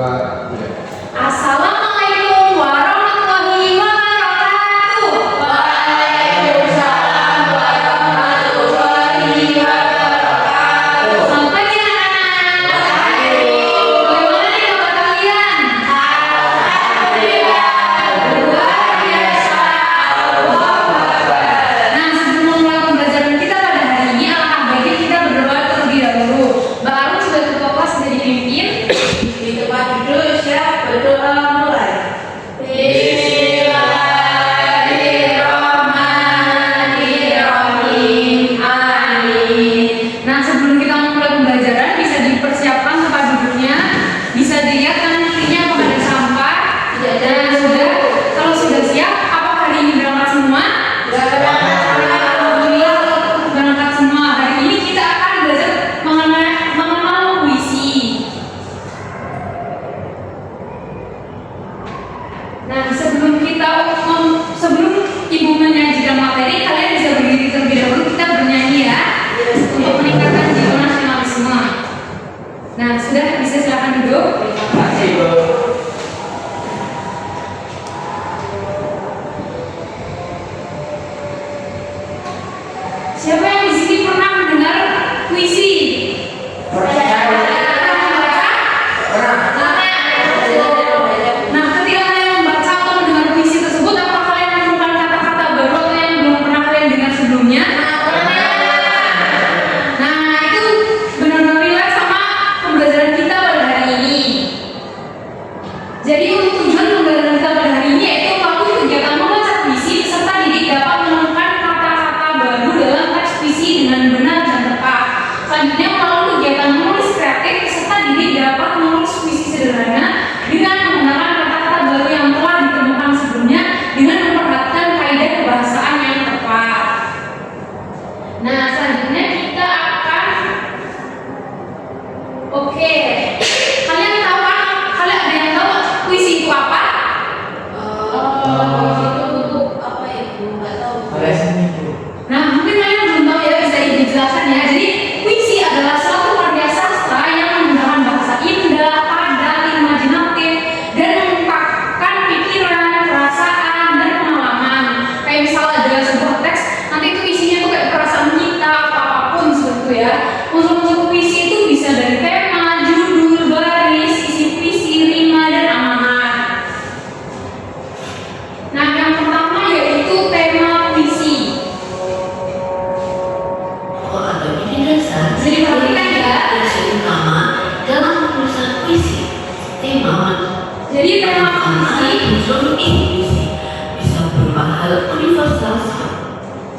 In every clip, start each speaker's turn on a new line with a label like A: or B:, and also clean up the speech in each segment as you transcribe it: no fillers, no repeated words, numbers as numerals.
A: 2, 3.
B: Assalamualaikum warahmatullahi wabarakatuh. Waalaikumsalam warahmatullahi wabarakatuh. Selamat pagi anak-anak. Bagaimana nih kabar kalian? Alhamdulillah, luar biasa. Nah, sebelum memulai pembelajaran kita pada hari ini, alangkah baiknya kita berdoa terlebih dahulu. Mbak Arun sudah ketua kelas sudah dipimpin. Di tempat duduk siap berdoa mulai. Bismillahirrahmanirrahim. Amin. Nah, sebelum kita memulai pembelajaran bisa dipersiapkan tempat duduknya, bisa dilihat kanan kirinya apakah ada sampah. Dan sudah, kalau sudah siap, apakah hari ini berangkat semua? Alhamdulillah berangkat semua. Hari ini kita akan belajar mengenal puisi. Nah, sebelum Ibu menyajikan materi, kalian bisa berdiri terlebih dahulu, kita bernyanyi ya, untuk meningkatkan jiwa nasionalisme. Nah, sudah bisa silakan duduk.
A: Terima kasih, Bu.
B: Siapa yang di sini pernah mendengar puisi? Nah, ketika kalian membaca atau mendengar puisi tersebut, apakah kalian menemukan kata-kata baru atau yang belum pernah kalian dengar sebelumnya? Nah, itu benar-benar relate sama pembelajaran kita pada hari ini. Jadi untuk tujuan pembelajaran kita pada hari ini yaitu melakukan kegiatan membaca puisi serta didik dapat menemukan kata-kata baru dalam teks puisi dengan benar dan tepat. Selanjutnya melalui kegiatan menulis kreatif serta didik dapat menulis puisi sederhana dengan menggunakan kata-kata baru yang telah ditemukan sebelumnya dengan memperhatikan kaidah kebahasaan yang tepat. Nah, selanjutnya kita akan kalian tahu kan? Kalian ada yang tahu puisi itu apa? Nah, mungkin kalian belum tahu ya, bisa Ibu jelaskan ya. Jadi, puisi adalah suatu karya sastra yang menggunakan bahasa indah, padat, imajinatif, dan mengungkapkan pikiran, perasaan, dan pengalaman. Kayak misalnya ada sebuah teks, nanti itu isinya tuh kayak perasaan kita, apapun seperti itu ya. Unsur-unsur puisi itu bisa dari tema, judul, baris, isi puisi, rima, dan amanat. Nah, yang pertama yaitu tema puisi. Bisa diperhatikan ya. Jadi tema puisi.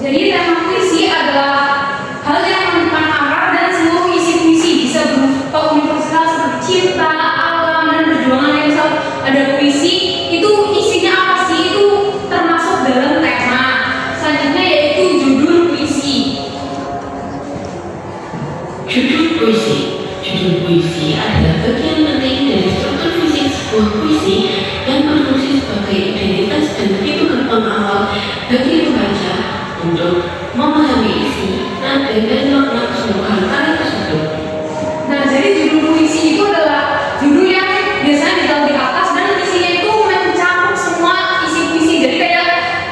B: Jadi tema puisi adalah hal yang menentukan arah dan seluruh isi puisi, bisa berupa universal seperti cinta, alam, dan perjuangan. Yang misal ada puisi itu isinya apa sih? Itu termasuk dalam tema. Selanjutnya yaitu judul puisi.
C: Judul puisi adalah bagian penting dari struktur fisik sebuah puisi yang berfungsi sebagai identitas dan pintu gerbang awal bagi pembaca untuk memahami isi, nada, dan makna keseluruhan karya tersebut.
B: Nah, jadi judul puisi itu adalah judul yang biasanya ditaruh di atas dan isinya itu mencakup semua isi puisi. Jadi kayak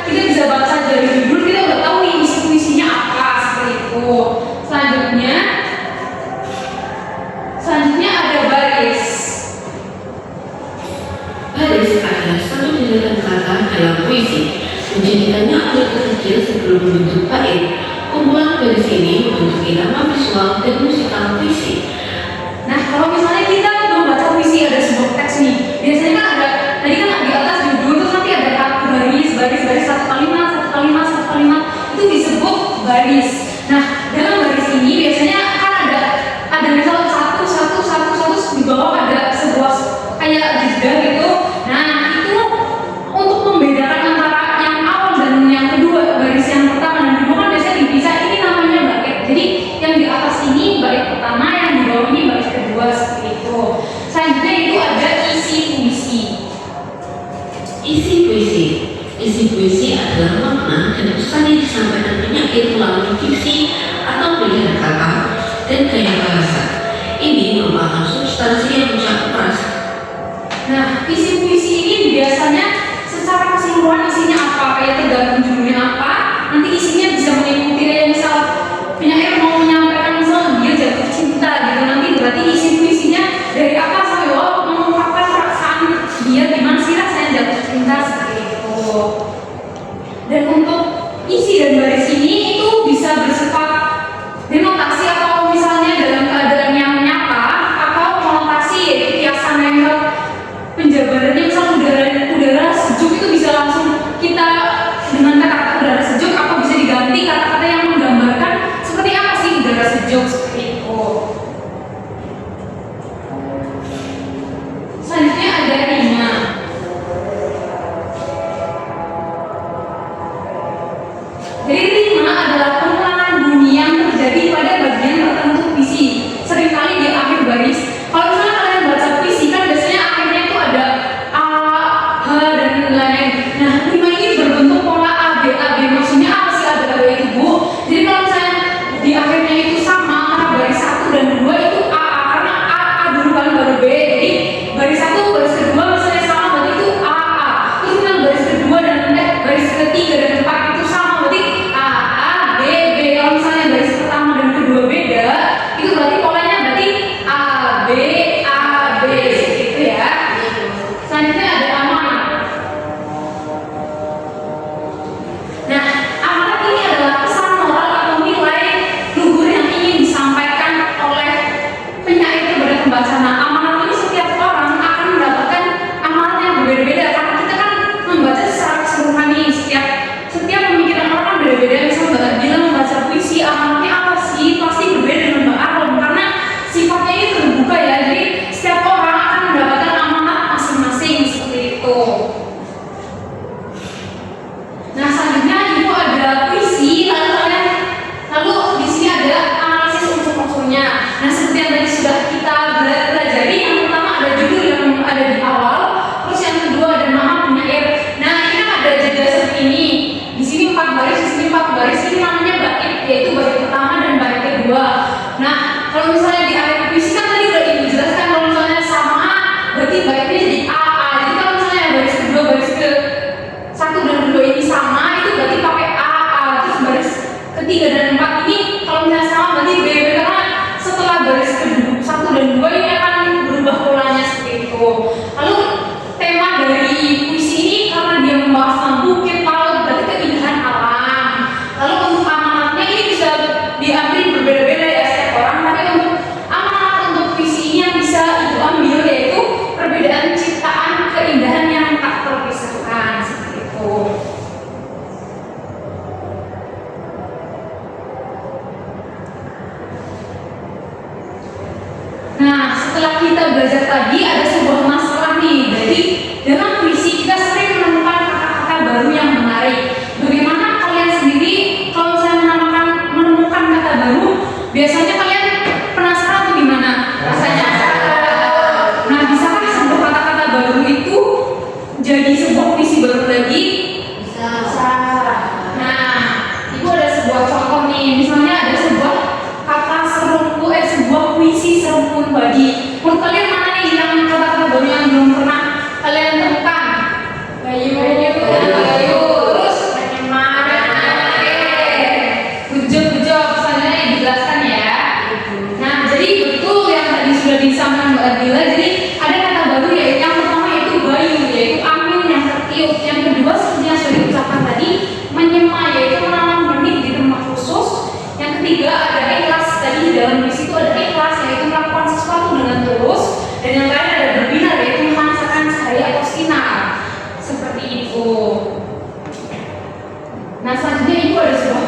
B: kita bisa baca dari judul, kita udah tahu nih isi puisinya apa, seperti itu. Selanjutnya ada baris.
C: Baris adalah satu deretan kata dalam puisi, menjadikannya alur kecil sebelum membentuk bait. Kumpulan baris ini membentuk irama visual dan musikal puisi.
B: Nah, kalau misalnya kita membaca puisi ada sebuah teks nih, biasanya kan ada, tadi kan di atas judul, terus nanti ada kata baris, satu kalimat, itu disebut baris. Nah, dalam baris ini biasanya kan ada misal satu, di bawah ada sebuah kayak jeda gitu. Nah, itu untuk membedakan antara yang awal dan yang kedua, baris yang pertama dan kedua kan biasanya dipisah, ini namanya bait. Jadi yang di atas ini bait pertama, yang di bawah ini bait kedua, seperti itu. Selanjutnya itu ada isi puisi.
C: Isi puisi adalah makna dan pesan yang disampaikan penyair melalui diksi atau pilihan kata dan gaya bahasa. Ini merupakan substansi yang mencakup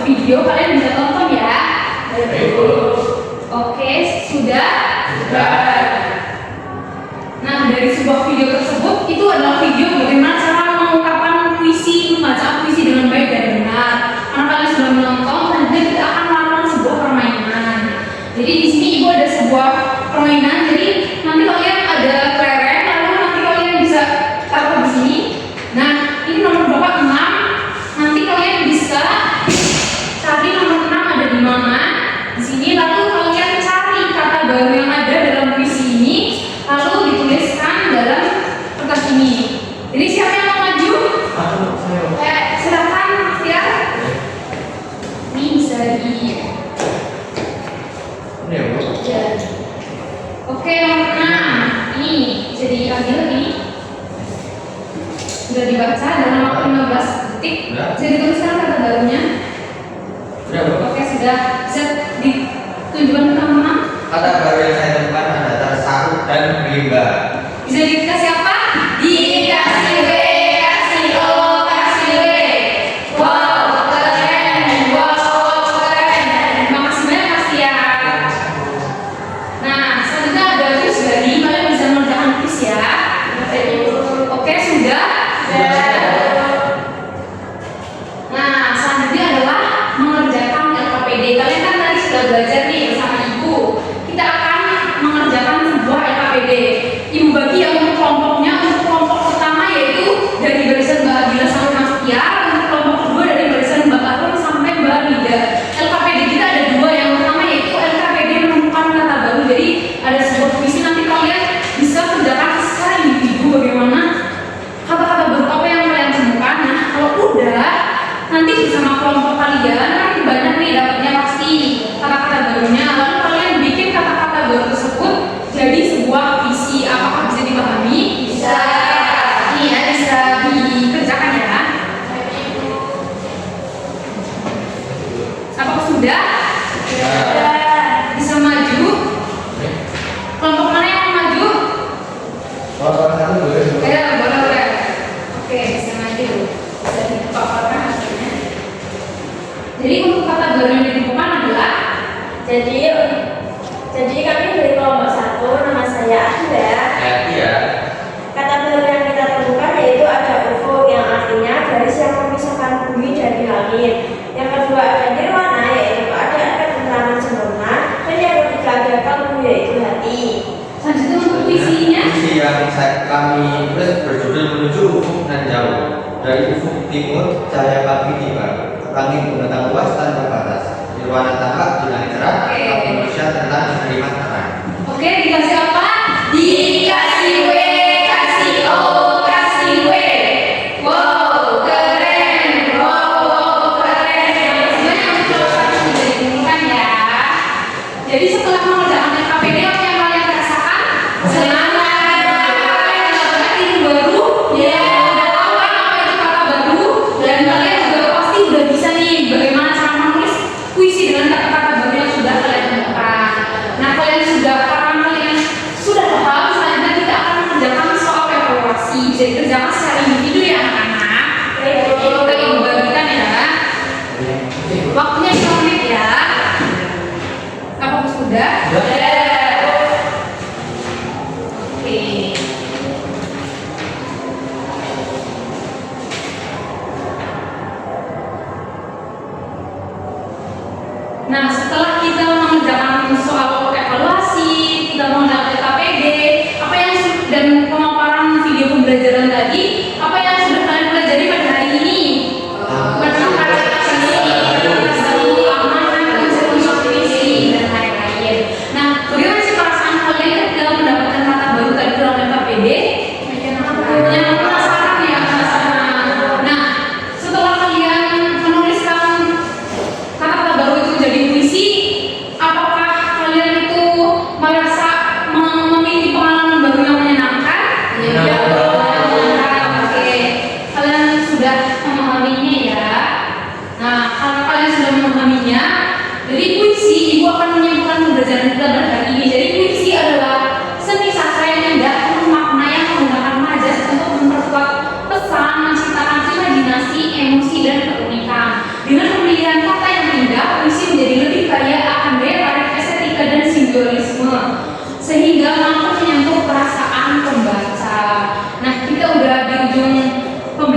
B: video, kalian bisa tonton ya. Oke, sudah? Nah, dari sebuah video tersebut, itu adalah video bagaimana cara mengungkapkan puisi, membaca puisi dengan baik dan benar. Karena kalian sudah menonton, selanjutnya kita akan melakukan sebuah permainan. Jadi di sini ibu ada sebuah permainan. Jadi nanti kalian ada kelereng, lalu nanti kalian bisa taruh di sini. Nah, ini nomor bapak 6. Nanti kalian bisa cari nomor 6 ada di mana. Di sini lalu kalian cari kata baru yang ada dalam puisi ini, lalu dituliskan dalam kertas ini. Jadi siapa yang mau maju? Silakan ya. Ini bisa di. Oke, nomor 6. Ini bisa diambil ini. Sudah dibaca dalam waktu 15 detik. Bisa dituliskan kata barunya. Oke, sudah. Bisa ditunjukkan ke teman-teman.
A: Kata baru yang saya temukan ada tersahut dan rimba.
B: Bisa dikasih apa? Dikasih W, kasih O, kasih W. Wow, keren. Wow, keren. Terima kasih banyak Mas Tia. Nah, selanjutnya ada quiz dari kalian bisa mengerjakan quiz ya. Oke, sudah. Nah, selanjutnya adalah mengerjakan LKPD. Kalian kan tadi sudah belajar nih bersama ibu. Kita akan mengerjakan sebuah LKPD. Ibu bagi yang untuk kelompoknya, untuk kelompok pertama yaitu dari barisan Mbak Adila sampai Mas Tia, untuk kelompok kedua dari barisan Mbak Karun sampai Mbak Nida. LKPD kita ada dua, yang pertama yaitu LKPD menemukan kata baru. Jadi ada sebuah puisi, nanti kalian bisa kerjakan secara individu bagaimana kata-kata baru apa yang kalian temukan. Nah, kalau udah nanti bersama kelompok kalian nanti banyak nih dapatnya pasti kata-kata barunya. Lalu kalian bikin kata-kata baru tersebut jadi sebuah puisi. Apakah bisa dipahami? Bisa. Iya, bisa dikerjakan ya. Apakah sudah? Bisa maju? Kelompok mana yang mau maju? Ya, boleh. Oke, bisa maju. Bisa dipaparkan hasilnya. Jadi untuk kata baru yang ditemukan adalah
D: Jadi kami dari kelompok 1, nama saya Anda.
A: Iya.
D: Kata baru yang kita temukan yaitu ada UFO yang artinya garis yang memisahkan bumi dari langit. Yang kedua ada nirwana yaitu keadaan ketenteraman sempurna. Dan yang ketiga ada kalbu yaitu hati.
B: selanjutnya untuk puisinya.
A: Puisi yang kami tulis berjudul Menuju Ufuk Nan Jauh. Dari ufuk timur, cahaya pagi tiba. Langit mendatang luas tanpa batas. Nirwana tampak di langit cerah. Manusia tentang menerima terang.
B: Oke, dikasih apa? Dikasih W, kasih O, kasih W. Wow, keren. Wow, keren. Sebenarnya untuk proses sudah ditemukan ya. Jadi setelah mengerjakan LKPD, apa yang kalian rasakan? Semangat. Kalian mendapatkan ilmu baru. Ya, udah tahu kan apa itu kata baru. Dan kalian juga pasti udah bisa nih bagaimana cara menulis puisi dengan kata-kata baru yang sudah kalian temukan. Nah, kalian sudah paham, kalian sudah paham,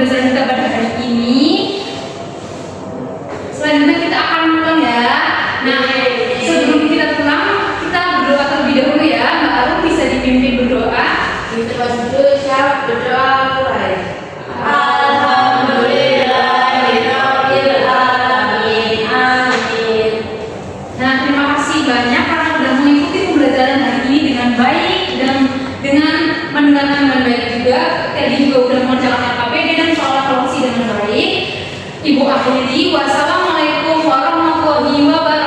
B: pembelajaran kita pada hari ini. Selanjutnya kita akan pulang ya. Nah, sebelum kita pulang, kita berdoa terlebih dahulu ya. Mbak Arum bisa dipimpin berdoa.
D: Kita dulu siap berdoa mulai. Alhamdulillahirabbil alamin. Amin.
B: Nah, terima kasih banyak karena sudah mengikuti pembelajaran hari ini dengan baik dan dengan mendengarkan dengan baik juga. Tadi juga sudah mengerjakan KPD dan soal evaluasi dengan baik. Ibu akhiri, wassalamualaikum warahmatullahi wabarakatuh.